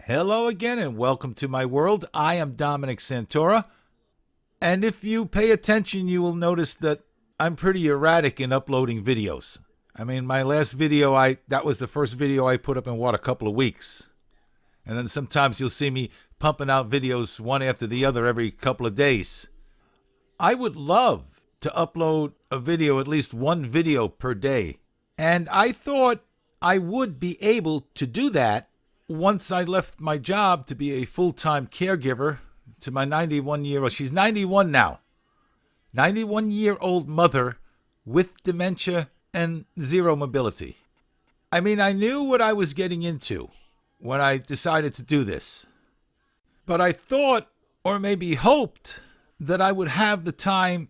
Hello again and welcome to my world. I am Dominick Santora. And if you pay attention, you will notice that I'm pretty erratic in uploading videos. I mean, my last video, that was the first video I put up in, a couple of weeks. And then sometimes you'll see me pumping out videos one after the other every couple of days. I would love to upload a video, at least one video per day. And I thought I would be able to do that once I left my job to be a full-time caregiver to my 91-year-old, she's 91 now, 91-year-old mother with dementia and zero mobility. I mean, I knew what I was getting into when I decided to do this. But I thought, or maybe hoped, that I would have the time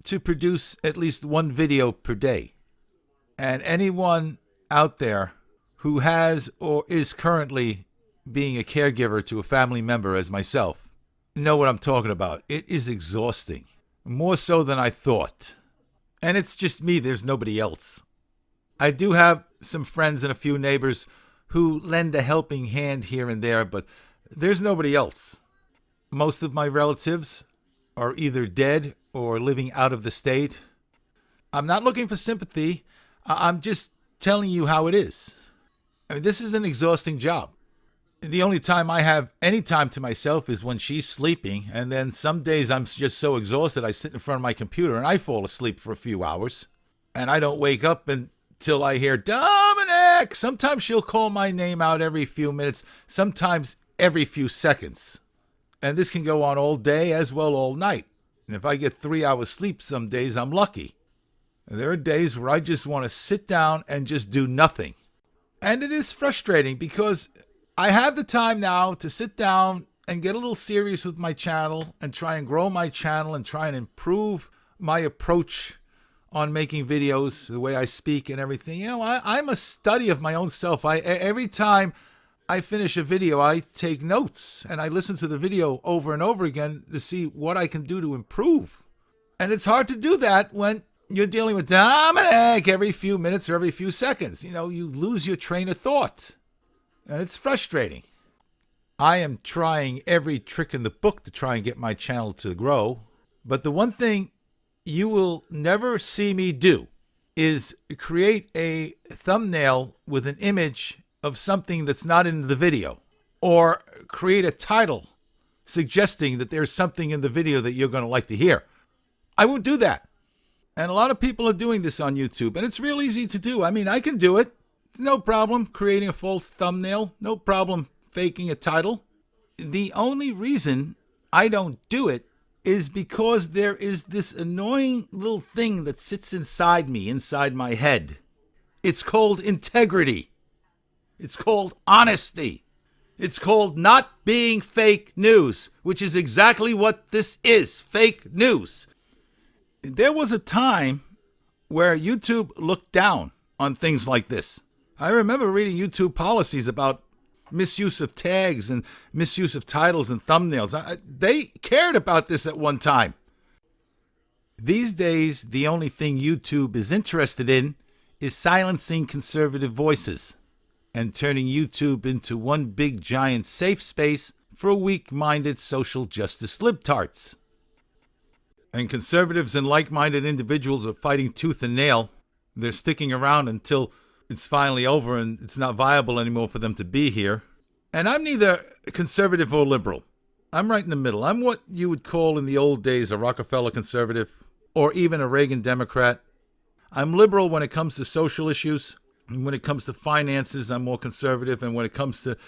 to produce at least one video per day. And anyone out there who has or is currently being a caregiver to a family member as myself know what I'm talking about. It is exhausting, more so than I thought. And it's just me, there's nobody else. I do have some friends and a few neighbors who lend a helping hand here and there, but there's nobody else. Most of my relatives are either dead or living out of the state. I'm not looking for sympathy. I'm just telling you how it is. I mean, this is an exhausting job. The only time I have any time to myself is when she's sleeping, and then some days I'm just so exhausted I sit in front of my computer and I fall asleep for a few hours, and I don't wake up until I hear, "Dominick!" Sometimes she'll call my name out every few minutes, sometimes every few seconds. And this can go on all day as well all night. And if I get 3 hours sleep some days, I'm lucky. And there are days where I just want to sit down and just do nothing. And it is frustrating because I have the time now to sit down and get a little serious with my channel and try and grow my channel and try and improve my approach on making videos, the way I speak and everything. You know, I'm a study of my own self. Every time I finish a video, I take notes and I listen to the video over and over again to see what I can do to improve. And it's hard to do that when you're dealing with Dominick every few minutes or every few seconds. You know, you lose your train of thought. And it's frustrating. I am trying every trick in the book to try and get my channel to grow. But the one thing you will never see me do is create a thumbnail with an image of something that's not in the video. Or create a title suggesting that there's something in the video that you're going to like to hear. I won't do that. And a lot of people are doing this on YouTube, and it's real easy to do. I mean, I can do it. It's no problem creating a false thumbnail. No problem faking a title. The only reason I don't do it is because there is this annoying little thing that sits inside me, inside my head. It's called integrity. It's called honesty. It's called not being fake news, which is exactly what this is, fake news. There was a time where YouTube looked down on things like this. I remember reading YouTube policies about misuse of tags and misuse of titles and thumbnails. They cared about this at one time. These days, the only thing YouTube is interested in is silencing conservative voices and turning YouTube into one big giant safe space for weak-minded social justice libtards. And conservatives and like-minded individuals are fighting tooth and nail. They're sticking around until it's finally over and it's not viable anymore for them to be here. And I'm neither conservative or liberal. I'm right in the middle. I'm what you would call in the old days a Rockefeller conservative or even a Reagan Democrat. I'm liberal when it comes to social issues. And when it comes to finances, I'm more conservative. And when it comes to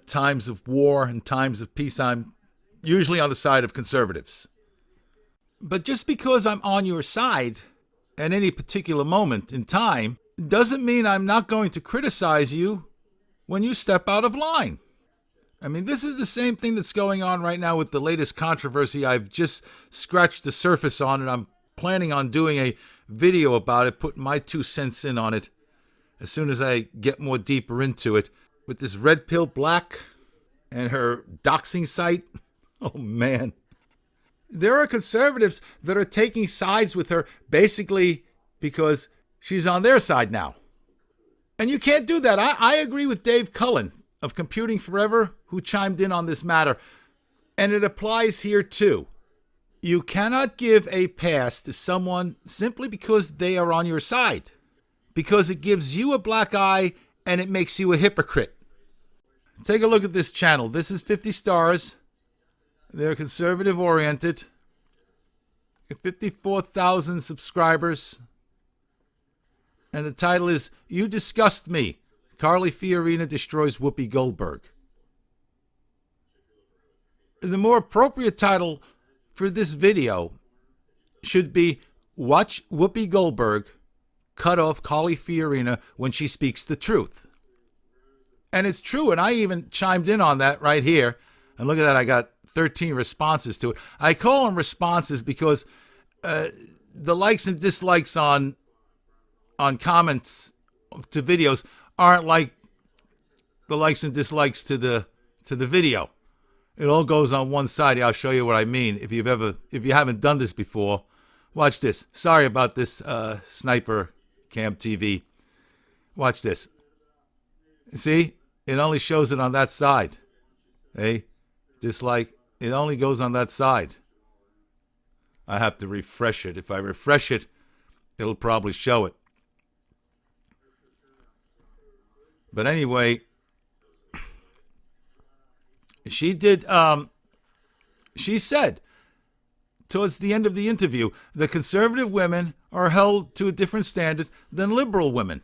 times of war and times of peace, I'm usually on the side of conservatives. But just because I'm on your side at any particular moment in time doesn't mean I'm not going to criticize you when you step out of line. I mean, this is the same thing that's going on right now with the latest controversy. I've just scratched the surface on it. I'm planning on doing a video about it, putting my 2 cents in on it as soon as I get more deeper into it. With this Red Pill Black and her doxing site. Oh, man. There are conservatives that are taking sides with her basically because she's on their side now. And you can't do that. I agree with Dave Cullen of Computing Forever, who chimed in on this matter. And it applies here too. You cannot give a pass to someone simply because they are on your side. Because it gives you a black eye and it makes you a hypocrite. Take a look at this channel. This is 50 stars. They're conservative oriented. 54,000 subscribers. And the title is, You Disgust Me. Carly Fiorina Destroys Whoopi Goldberg. The more appropriate title for this video should be, Watch Whoopi Goldberg cut off Carly Fiorina when she speaks the truth. And it's true, and I even chimed in on that right here. And look at that, I got 13 responses to it. I call them responses because the likes and dislikes on comments to videos aren't like the likes and dislikes to the video. It all goes on one side. I'll show you what I mean. If you haven't done this before, watch this. Sorry about this sniper cam TV. Watch this. See, it only shows it on that side. Hey, dislike. It only goes on that side. I have to refresh it. If I refresh it, it'll probably show it. But anyway, she did, she said towards the end of the interview, the conservative women are held to a different standard than liberal women.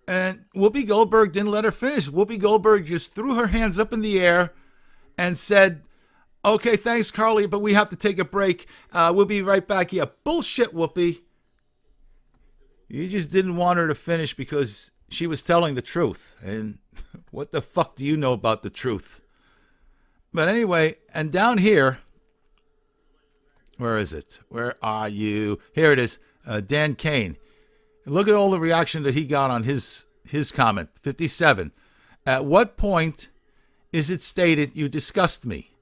And Whoopi Goldberg didn't let her finish. Whoopi Goldberg just threw her hands up in the air and said, okay, thanks, Carly, but we have to take a break. We'll be right back. Yeah, bullshit, Whoopi. You just didn't want her to finish because she was telling the truth. And what the fuck do you know about the truth? But anyway, and down here, where is it? Where are you? Here it is. Dan Kane. Look at all the reaction that he got on his comment. 57. At what point is it stated you disgust me?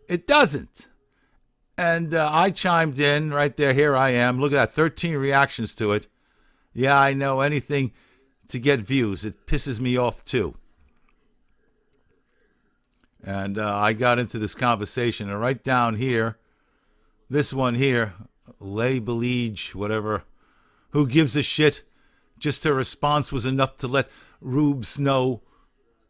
It doesn't. And I chimed in right there. Here I am. Look at that. 13 reactions to it. Yeah, I know, anything to get views. It pisses me off too. And I got into this conversation. And right down here, this one here, Lay Belige, whatever, who gives a shit? Just her response was enough to let rubes know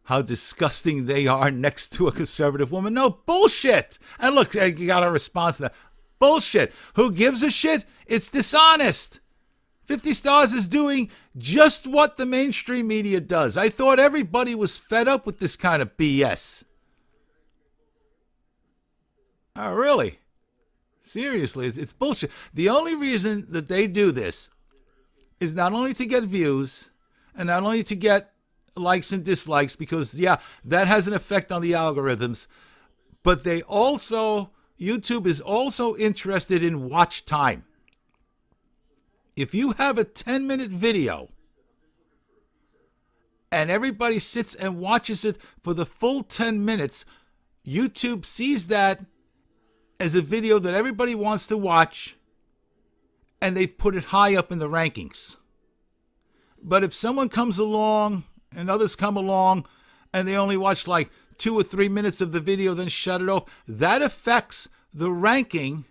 how disgusting they are next to a conservative woman. No, bullshit. And look, you got a response to that. Bullshit. Who gives a shit? It's dishonest. 50 Stars is doing just what the mainstream media does. I thought everybody was fed up with this kind of BS. Oh, really? Seriously, it's bullshit. The only reason that they do this is not only to get views and not only to get likes and dislikes, because, yeah, that has an effect on the algorithms, but they also, YouTube is also interested in watch time. If you have a 10-minute video and everybody sits and watches it for the full 10 minutes, YouTube sees that as a video that everybody wants to watch, and they put it high up in the rankings. But if someone comes along and others come along and they only watch like 2 or 3 minutes of the video, then shut it off, that affects the ranking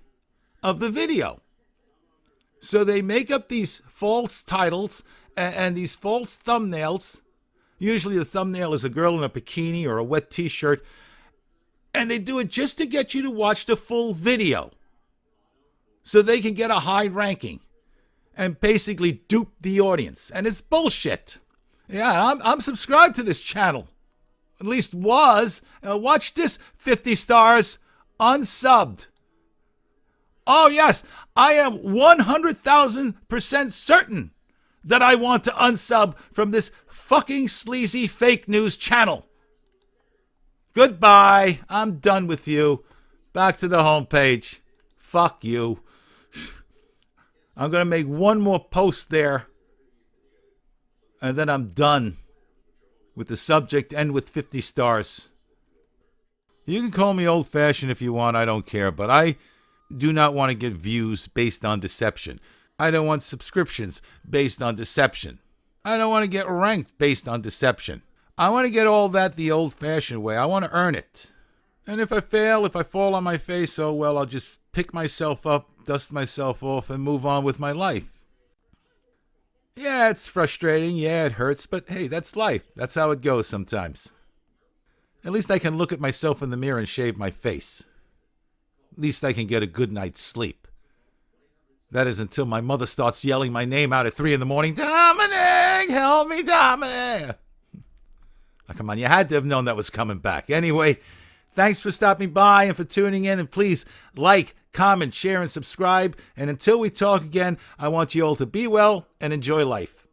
of the video. So they make up these false titles and these false thumbnails. Usually the thumbnail is a girl in a bikini or a wet t-shirt. And they do it just to get you to watch the full video, so they can get a high ranking and basically dupe the audience. And it's bullshit. Yeah, I'm subscribed to this channel. At least was. Watch this, 50 Stars, unsubbed. Oh, yes, I am 100,000% certain that I want to unsub from this fucking sleazy fake news channel. Goodbye. I'm done with you. Back to the homepage. Fuck you. I'm going to make one more post there, and then I'm done with the subject and with 50 Stars. You can call me old-fashioned if you want. I don't care. But I do not want to get views based on deception. I don't want subscriptions based on deception. I don't want to get ranked based on deception. I want to get all that the old-fashioned way. I want to earn it. And if I fail, if I fall on my face, oh well, I'll just pick myself up, dust myself off, and move on with my life. Yeah, it's frustrating. Yeah, it hurts. But hey, that's life. That's how it goes sometimes. At least I can look at myself in the mirror and shave my face. At least I can get a good night's sleep. That is until my mother starts yelling my name out at 3 in the morning. Dominick, help me, Dominick. Oh, come on, you had to have known that was coming back. Anyway, thanks for stopping by and for tuning in. And please like, comment, share, and subscribe. And until we talk again, I want you all to be well and enjoy life.